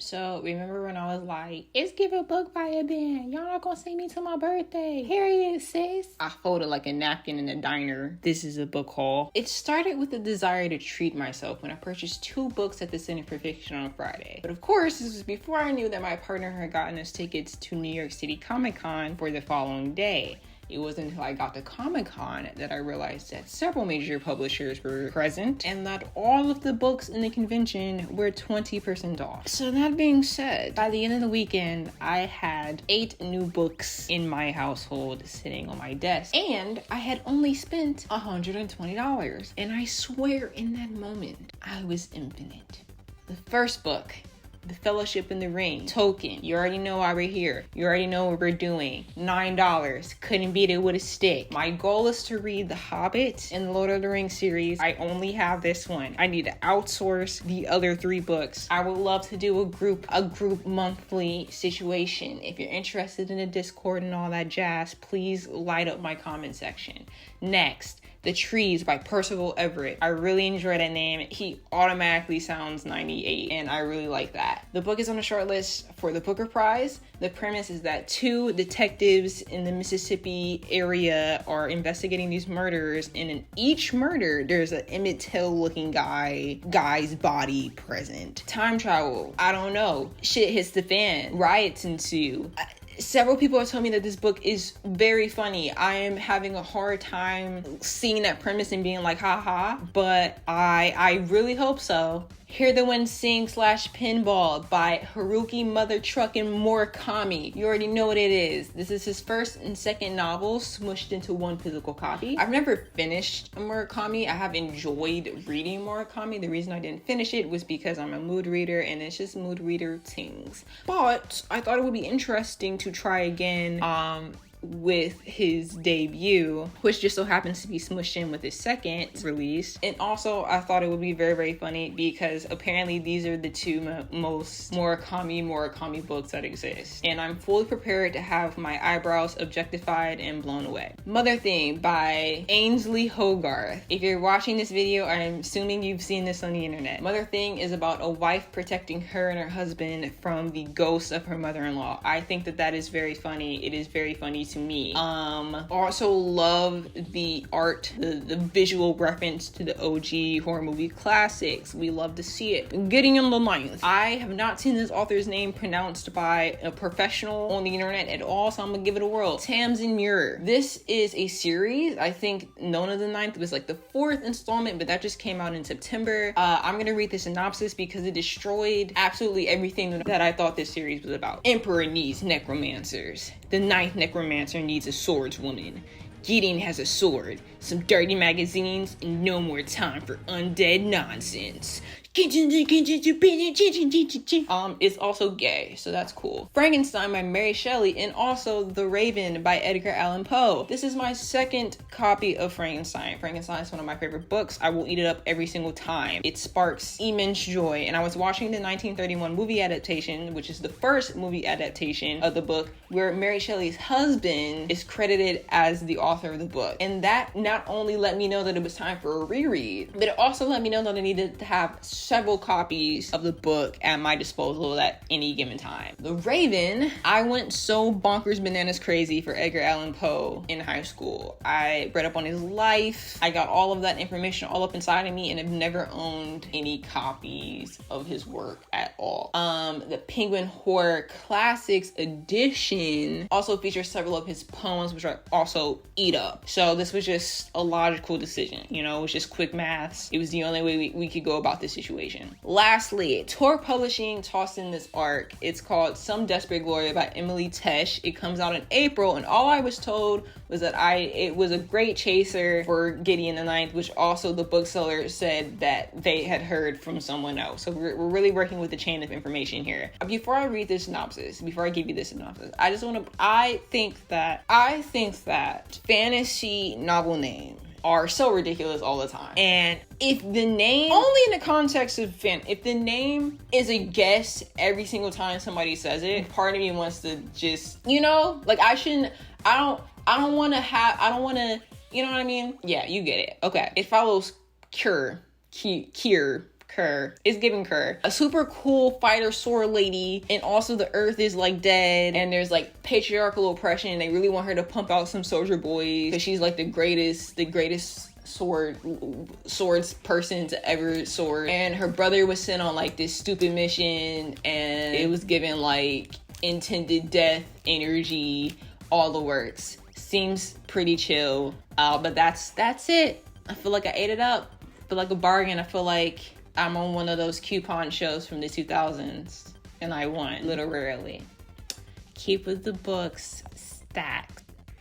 So remember when I was like, it's Give a Book by a Band. Y'all not gonna see me till my birthday. Here it is, sis. I folded like a napkin in a diner. This is a book haul. It started with the desire to treat myself when I purchased 2 books at the Center for Fiction on Friday. But of course, this was before I knew that my partner had gotten us tickets to New York City Comic Con for the following day. It wasn't until I got to Comic-Con that I realized that several major publishers were present and that all of the books in the convention were 20% off. So that being said, by the end of the weekend, I had 8 new books in my household sitting on my desk, and I had only spent $120. And I swear in that moment, I was infinite. The first book, The Fellowship in the Ring, Token. You already know why we're here. You already know what we're doing. $9. Couldn't beat it with a stick. My goal is to read The Hobbit and the Lord of the Rings series. I only have this one. I need to outsource the other 3 books. I would love to do a group monthly situation. If you're interested in the Discord and all that jazz, please light up my comment section. Next, The Trees by Percival Everett. I really enjoy that name. He automatically sounds 98, and I really like that. The book is on a short list for the Booker Prize. The premise is that 2 detectives in the Mississippi area are investigating these murders, and in each murder, there's an Emmett Till looking guy's body present. Time travel, I don't know. Shit hits the fan. Riots ensue. Several people have told me that this book is very funny. I am having a hard time seeing that premise and being like, haha, but I really hope so. Hear the Wind Sing / Pinball by Haruki Mother Truckin' Murakami. You already know what it is. This is his first and second novel smushed into one physical copy. I've never finished Murakami. I have enjoyed reading Murakami. The reason I didn't finish it was because I'm a mood reader and it's just mood reader things. But I thought it would be interesting to try again with his debut, which just so happens to be smushed in with his second release. And also I thought it would be very, very funny because apparently these are the 2 most Murakami books that exist, and I'm fully prepared to have my eyebrows objectified and blown away. Mother Thing by Ainsley Hogarth. If you're watching this video, I'm assuming you've seen this on the internet. Mother Thing is about a wife protecting her and her husband from the ghost of her mother-in-law. I think that is very funny. It is very funny to me. Also love the art, the visual reference to the OG horror movie classics. We love to see it. Getting in the ninth. I have not seen this author's name pronounced by a professional on the internet at all, so I'm gonna give it a whirl. Tamsin Muir. This is a series. I think Nona the Ninth was like the 4th installment, but that just came out in September. I'm gonna read the synopsis because it destroyed absolutely everything that I thought this series was about. Emperor needs necromancers. The 9th necromancer needs a swordswoman. Gideon has a sword, some dirty magazines, and no more time for undead nonsense. It's also gay, so that's cool. Frankenstein by Mary Shelley, and also The Raven by Edgar Allan Poe. This is my second copy of Frankenstein. Frankenstein is one of my favorite books. I will eat it up every single time. It sparks immense joy, and I was watching the 1931 movie adaptation, which is the first movie adaptation of the book, where Mary Shelley's husband is credited as the author of the book. And that not only let me know that it was time for a reread, but it also let me know that I needed to have several copies of the book at my disposal at any given time. The Raven, I went so bonkers bananas crazy for Edgar Allan Poe in high school. I read up on his life. I got all of that information all up inside of me, and I've never owned any copies of his work at all. The Penguin Horror Classics edition also features several of his poems, which I also eat up. So this was just a logical decision. You know, it was just quick maths. It was the only way we could go about this situation. Lastly, Tor Publishing tossed in this arc. It's called Some Desperate Glory by Emily Tesh. It comes out in April, and all I was told was that it was a great chaser for Gideon the Ninth, which also the bookseller said that they had heard from someone else. So we're really working with the chain of information here. Before I read this synopsis, before I give you this synopsis, I think that fantasy novel names are so ridiculous all the time. And if the name, only in the context of if the name is a guess every single time somebody says it, part of me wants to just, you know, like I don't want to, you know what I mean? Yeah, you get it. Okay. It follows Kier Kerr. It's giving Kerr. A super cool fighter sword lady, and also the earth is like dead, and there's like patriarchal oppression. They really want her to pump out some soldier boys because she's like the greatest swords person to ever sword. And her brother was sent on like this stupid mission, and it was given like intended death energy, all the works. Seems pretty chill, but that's it. I feel like I ate it up. I feel like a bargain. I feel like I'm on one of those coupon shows from the 2000s, and I won, literally. Keep with the books stacked.